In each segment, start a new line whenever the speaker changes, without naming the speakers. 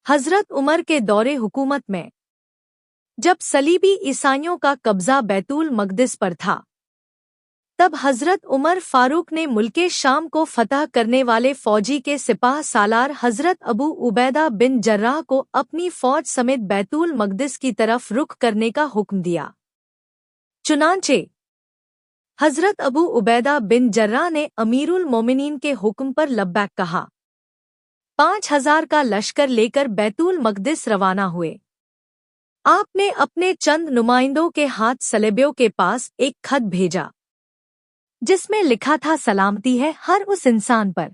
हजरत उमर के दौरे हुकूमत में जब सलीबी ईसाइयों का कब्जा बैतुल मक़दिस पर था, तब हजरत उमर फारूक ने मुल्के शाम को फतह करने वाले फौजी के सिपाह सालार हजरत अबू उबैदा बिन जर्राह को अपनी फौज समेत बैतुल मक़दिस की तरफ रुख करने का हुक्म दिया। चुनांचे हजरत अबू उबैदा बिन जर्राह ने अमीरुल मोमिनीन के हुक्म पर लब्बैक कहा। 5000 का लश्कर लेकर बैतुल मक़दिस रवाना हुए। आपने अपने चंद नुमाइंदों के हाथ सलेबियों के पास एक खत भेजा, जिसमें लिखा था, सलामती है हर उस इंसान पर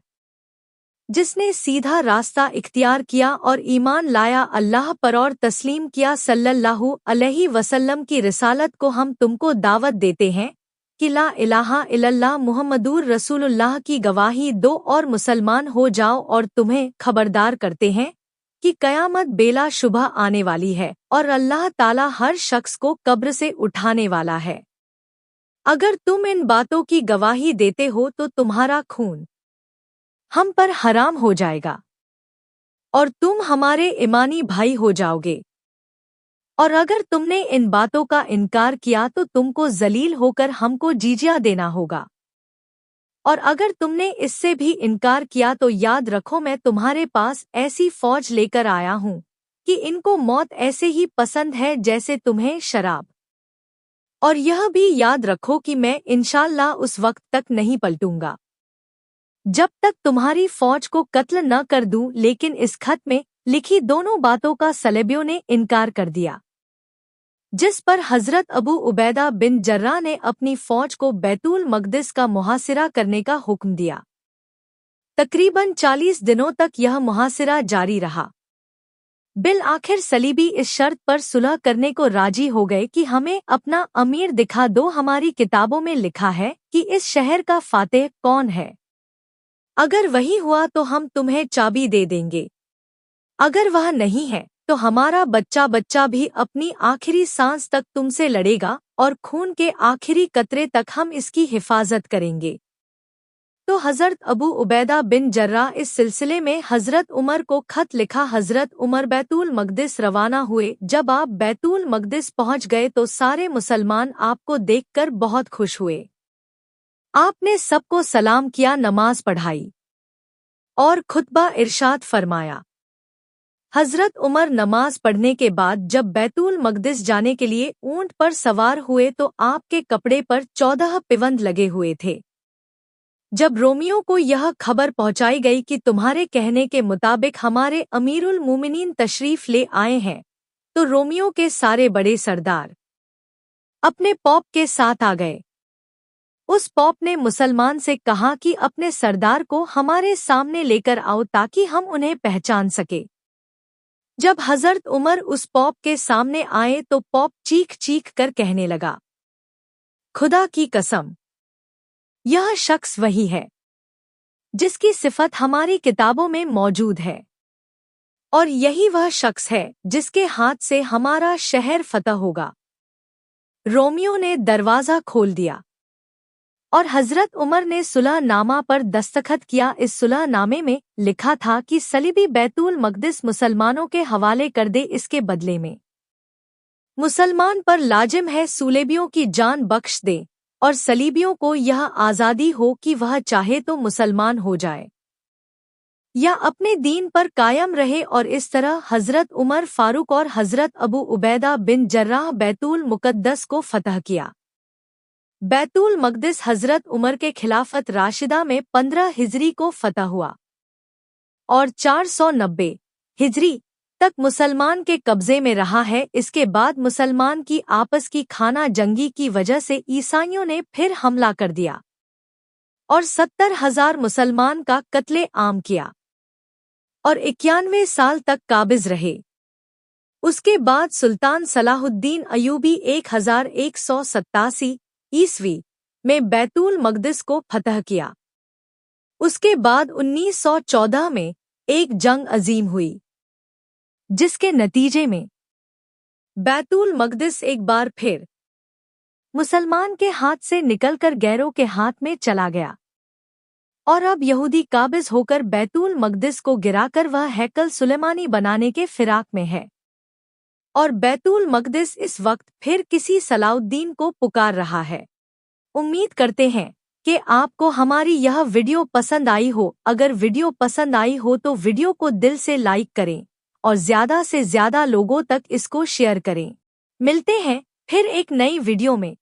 जिसने सीधा रास्ता इख्तियार किया और ईमान लाया अल्लाह पर और तस्लीम किया सल्लल्लाहु अलैहि वसल्लम की रिसालत को। हम तुमको दावत देते हैं कि ला इलाहा इल्लल्लाह मुहम्मदुर रसूलुल्लाह की गवाही दो और मुसलमान हो जाओ, और तुम्हें खबरदार करते हैं कि कयामत बेला शुबह आने वाली है और अल्लाह ताला हर शख्स को कब्र से उठाने वाला है। अगर तुम इन बातों की गवाही देते हो तो तुम्हारा खून हम पर हराम हो जाएगा और तुम हमारे ईमानी भाई हो जाओगे, और अगर तुमने इन बातों का इनकार किया तो तुमको जलील होकर हमको जिजिया देना होगा, और अगर तुमने इससे भी इनकार किया तो याद रखो मैं तुम्हारे पास ऐसी फौज लेकर आया हूँ कि इनको मौत ऐसे ही पसंद है जैसे तुम्हें शराब। और यह भी याद रखो कि मैं इंशाअल्लाह उस वक्त तक नहीं पलटूंगा जब तक तुम्हारी फौज को कत्ल न कर दूं। लेकिन इस खत में लिखी दोनों बातों का सलेबियों ने इनकार कर दिया, जिस पर हजरत अबू उबैदा बिन जर्राह ने अपनी फौज को बैतुल मक़दिस का मुहासिरा करने का हुक्म दिया। तकरीबन 40 दिनों तक यह मुहासिरा जारी रहा। बिल आखिर सलीबी इस शर्त पर सुलह करने को राजी हो गए कि हमें अपना अमीर दिखा दो। हमारी किताबों में लिखा है कि इस शहर का फातेह कौन है, अगर वही हुआ तो हम तुम्हें चाबी दे देंगे, अगर वह नहीं है तो हमारा बच्चा बच्चा भी अपनी आखिरी सांस तक तुमसे लड़ेगा और खून के आखिरी कतरे तक हम इसकी हिफाजत करेंगे। तो हजरत अबू उबैदा बिन जर्राह इस सिलसिले में हजरत उमर को खत लिखा। हजरत उमर बैतुल मक़दिस रवाना हुए। जब आप बैतुल मक़दिस पहुंच गए तो सारे मुसलमान आपको देखकर बहुत खुश हुए। आपने सबको सलाम किया, नमाज पढ़ाई और खुतबा इरशाद फरमाया। हजरत उमर नमाज पढ़ने के बाद जब बैतुल मक़दिस जाने के लिए ऊंट पर सवार हुए तो आपके कपड़े पर 14 पिवंद लगे हुए थे। जब रोमियों को यह खबर पहुंचाई गई कि तुम्हारे कहने के मुताबिक हमारे अमीरुल मोमिनीन तशरीफ ले आए हैं, तो रोमियों के सारे बड़े सरदार अपने पौप के साथ आ गए। उस पौप ने मुसलमान से कहा कि अपने सरदार को हमारे सामने लेकर आओ ताकि हम उन्हें पहचान सके। जब हजरत उमर उस पौप के सामने आए तो पौप चीख चीख कर कहने लगा, खुदा की कसम, यह शख्स वही है जिसकी सिफत हमारी किताबों में मौजूद है, और यही वह शख्स है जिसके हाथ से हमारा शहर फतह होगा। रोमियों ने दरवाज़ा खोल दिया और हजरत उमर ने सुलह नामा पर दस्तखत किया। इस सुलह नामे में लिखा था कि सलीबी बैतुल मक़दिस मुसलमानों के हवाले कर दे, इसके बदले में मुसलमान पर लाजिम है सूलेबियों की जान बख्श दे और सलीबियों को यह आज़ादी हो कि वह चाहे तो मुसलमान हो जाए या अपने दीन पर कायम रहे। और इस तरह हजरत उमर फारूक और हजरत अबू उबैदा बिन जर्राह बैतुल मुक़द्दस को फतह किया। बैतुल मक़दिस हजरत उमर के खिलाफत राशिदा में 15 हिजरी को फतह हुआ और 490 हिजरी तक मुसलमान के कब्जे में रहा है। इसके बाद मुसलमान की आपस की खाना जंगी की वजह से ईसाइयों ने फिर हमला कर दिया और 70,000 मुसलमान का कत्ले आम किया और 91 साल तक काबिज रहे। उसके बाद सुल्तान सलाहुद्दीन अयूबी 1187 ईस्वी में बैतुल मक़दिस को फतह किया। उसके बाद 1914 में एक जंग अजीम हुई, जिसके नतीजे में बैतुल मक़दिस एक बार फिर मुसलमान के हाथ से निकलकर गैरों के हाथ में चला गया। और अब यहूदी काबिज होकर बैतुल मक़दिस को गिराकर वह हैकल सुलेमानी बनाने के फिराक में है। और बैतुल मक़दिस इस वक्त फिर किसी सलाउद्दीन को पुकार रहा है। उम्मीद करते हैं कि आपको हमारी यह वीडियो पसंद आई हो। अगर वीडियो पसंद आई हो तो वीडियो को दिल से लाइक करें और ज़्यादा से ज़्यादा लोगों तक इसको शेयर करें। मिलते हैं फिर एक नई वीडियो में।